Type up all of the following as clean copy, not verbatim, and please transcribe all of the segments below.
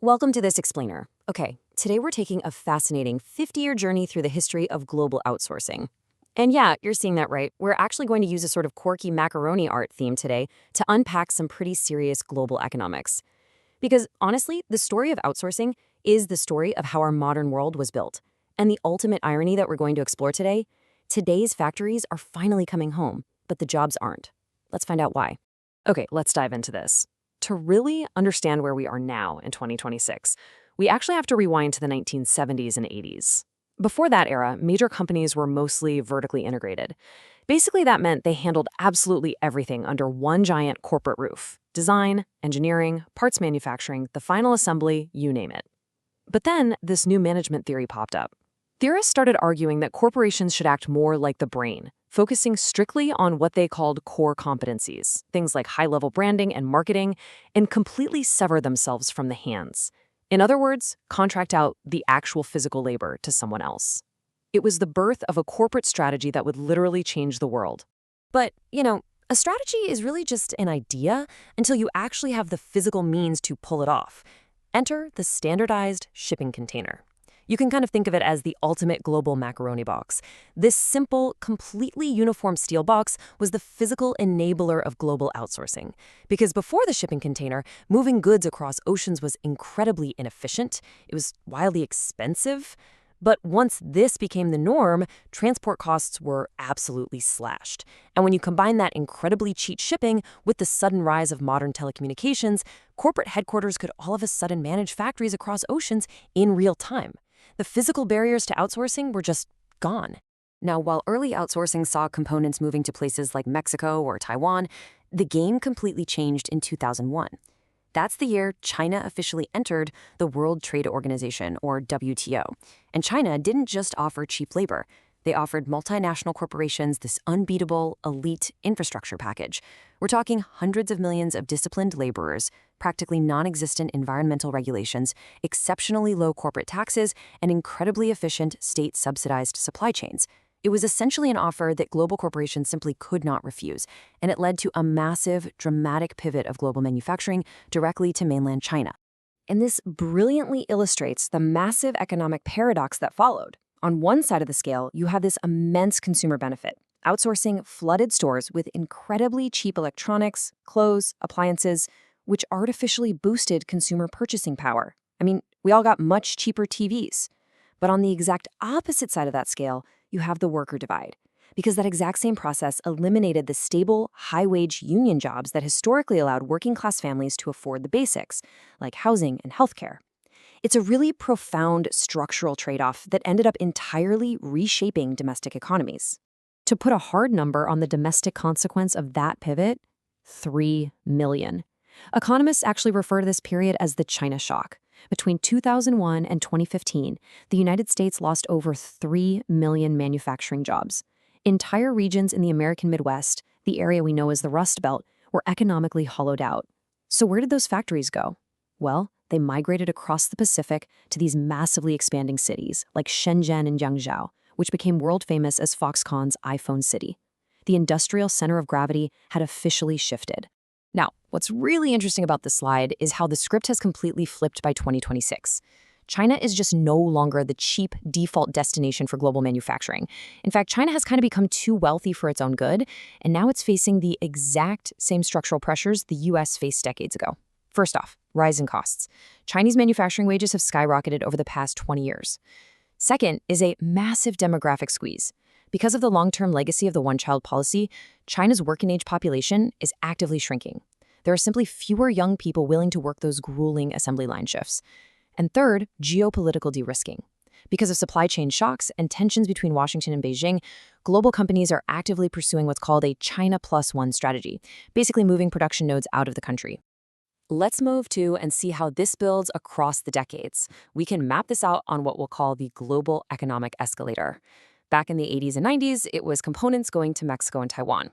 Welcome to this explainer. Okay, today we're taking a fascinating 50-year journey through the history of global outsourcing. And yeah, you're seeing that right. We're actually going to use a sort of quirky macaroni art theme today to unpack some pretty serious global economics. Because honestly, the story of outsourcing is the story of how our modern world was built. And the ultimate irony that we're going to explore today, today's factories are finally coming home, but the jobs aren't. Let's find out why. Okay, let's dive into this. To really understand where we are now in 2026, we actually have to rewind to the 1970s and 80s. Before that era, major companies were mostly vertically integrated. Basically, that meant they handled absolutely everything under one giant corporate roof: design, engineering, parts manufacturing, the final assembly, you name it. But then this new management theory popped up. Theorists started arguing that corporations should act more like the brain, focusing strictly on what they called core competencies, things like high-level branding and marketing, and completely sever themselves from the hands. In other words, contract out the actual physical labor to someone else. It was the birth of a corporate strategy that would literally change the world. But, a strategy is really just an idea until you actually have the physical means to pull it off. Enter the standardized shipping container. You can kind of think of it as the ultimate global macaroni box. This simple, completely uniform steel box was the physical enabler of global outsourcing. Because before the shipping container, moving goods across oceans was incredibly inefficient. It was wildly expensive. But once this became the norm, transport costs were absolutely slashed. And when you combine that incredibly cheap shipping with the sudden rise of modern telecommunications, corporate headquarters could all of a sudden manage factories across oceans in real time. The physical barriers to outsourcing were just gone. Now, while early outsourcing saw components moving to places like Mexico or Taiwan, the game completely changed in 2001. That's the year China officially entered the World Trade Organization, or WTO. And China didn't just offer cheap labor. They offered multinational corporations this unbeatable, elite infrastructure package. We're talking hundreds of millions of disciplined laborers, practically non-existent environmental regulations, exceptionally low corporate taxes, and incredibly efficient state-subsidized supply chains. It was essentially an offer that global corporations simply could not refuse, and it led to a massive, dramatic pivot of global manufacturing directly to mainland China. And this brilliantly illustrates the massive economic paradox that followed. On one side of the scale, you have this immense consumer benefit. Outsourcing flooded stores with incredibly cheap electronics, clothes, appliances, which artificially boosted consumer purchasing power. I mean, we all got much cheaper TVs. But on the exact opposite side of that scale, you have the worker divide, because that exact same process eliminated the stable, high-wage union jobs that historically allowed working-class families to afford the basics, like housing and healthcare. It's a really profound structural trade-off that ended up entirely reshaping domestic economies. To put a hard number on the domestic consequence of that pivot, 3 million. Economists actually refer to this period as the China shock. Between 2001 and 2015, the United States lost over 3 million manufacturing jobs. Entire regions in the American Midwest, the area we know as the Rust Belt, were economically hollowed out. So where did those factories go? Well, they migrated across the Pacific to these massively expanding cities like Shenzhen and Guangzhou, which became world famous as Foxconn's iPhone City. The industrial center of gravity had officially shifted. Now, what's really interesting about this slide is how the script has completely flipped by 2026. China is just no longer the cheap default destination for global manufacturing. In fact, China has kind of become too wealthy for its own good, and now it's facing the exact same structural pressures the US faced decades ago. First off, rise in costs. Chinese manufacturing wages have skyrocketed over the past 20 years. Second is a massive demographic squeeze. Because of the long-term legacy of the one-child policy, China's working-age population is actively shrinking. There are simply fewer young people willing to work those grueling assembly line shifts. And third, geopolitical de-risking. Because of supply chain shocks and tensions between Washington and Beijing, global companies are actively pursuing what's called a China Plus One strategy, basically moving production nodes out of the country. Let's move to and see how this builds across the decades. We can map this out on what we'll call the global economic escalator. Back in the 80s and 90s, it was components going to Mexico and Taiwan.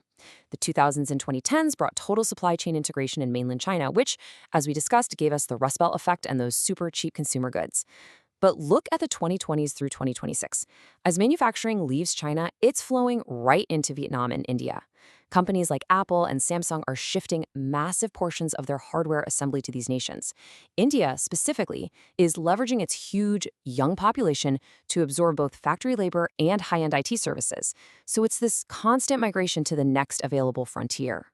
The 2000s and 2010s brought total supply chain integration in mainland China, which, as we discussed, gave us the Rust Belt effect and those super cheap consumer goods. But look at the 2020s through 2026. As manufacturing leaves China, it's flowing right into Vietnam and India. Companies like Apple and Samsung are shifting massive portions of their hardware assembly to these nations. India, specifically, is leveraging its huge young population to absorb both factory labor and high-end IT services. So it's this constant migration to the next available frontier.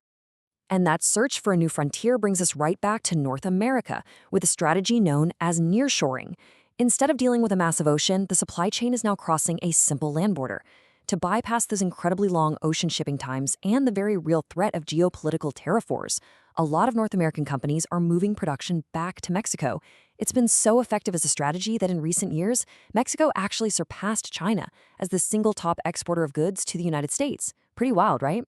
And that search for a new frontier brings us right back to North America with a strategy known as nearshoring. Instead of dealing with a massive ocean, the supply chain is now crossing a simple land border. To bypass those incredibly long ocean shipping times and the very real threat of geopolitical tariff wars, a lot of North American companies are moving production back to Mexico. It's been so effective as a strategy that in recent years, Mexico actually surpassed China as the single top exporter of goods to the United States. Pretty wild, right?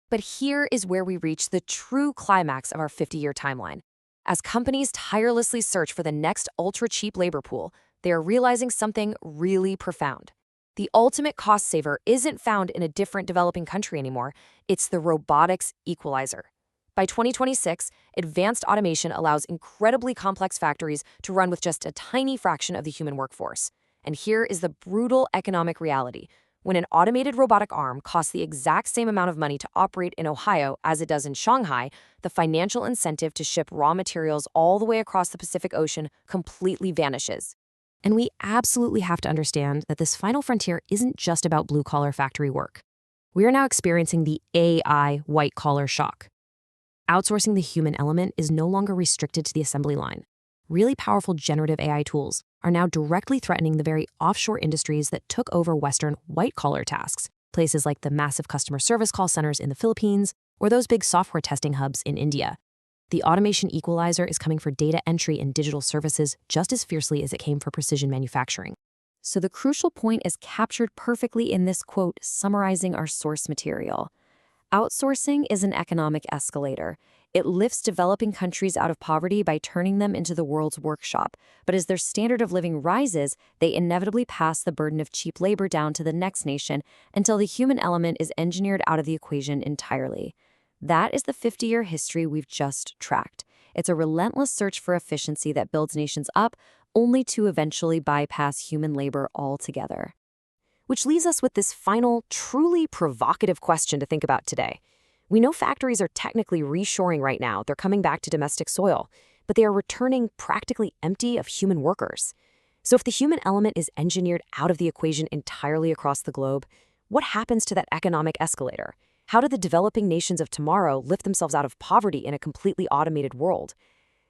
But here is where we reach the true climax of our 50-year timeline. As companies tirelessly search for the next ultra-cheap labor pool, they are realizing something really profound. The ultimate cost saver isn't found in a different developing country anymore. It's the robotics equalizer. By 2026, advanced automation allows incredibly complex factories to run with just a tiny fraction of the human workforce. And here is the brutal economic reality. When an automated robotic arm costs the exact same amount of money to operate in Ohio as it does in Shanghai, the financial incentive to ship raw materials all the way across the Pacific Ocean completely vanishes. And we absolutely have to understand that this final frontier isn't just about blue-collar factory work. We are now experiencing the AI white-collar shock. Outsourcing the human element is no longer restricted to the assembly line. Really powerful generative AI tools are now directly threatening the very offshore industries that took over Western white-collar tasks, places like the massive customer service call centers in the Philippines or those big software testing hubs in India. The automation equalizer is coming for data entry and digital services just as fiercely as it came for precision manufacturing. So the crucial point is captured perfectly in this quote summarizing our source material. Outsourcing is an economic escalator. It lifts developing countries out of poverty by turning them into the world's workshop. But as their standard of living rises, they inevitably pass the burden of cheap labor down to the next nation until the human element is engineered out of the equation entirely. That is the 50-year history we've just tracked. It's a relentless search for efficiency that builds nations up, only to eventually bypass human labor altogether. Which leaves us with this final, truly provocative question to think about today. We know factories are technically reshoring right now. They're coming back to domestic soil, but they are returning practically empty of human workers. So if the human element is engineered out of the equation entirely across the globe, what happens to that economic escalator? How do the developing nations of tomorrow lift themselves out of poverty in a completely automated world?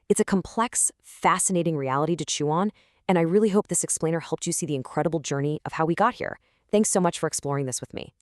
It's a complex, fascinating reality to chew on, and I really hope this explainer helped you see the incredible journey of how we got here. Thanks so much for exploring this with me.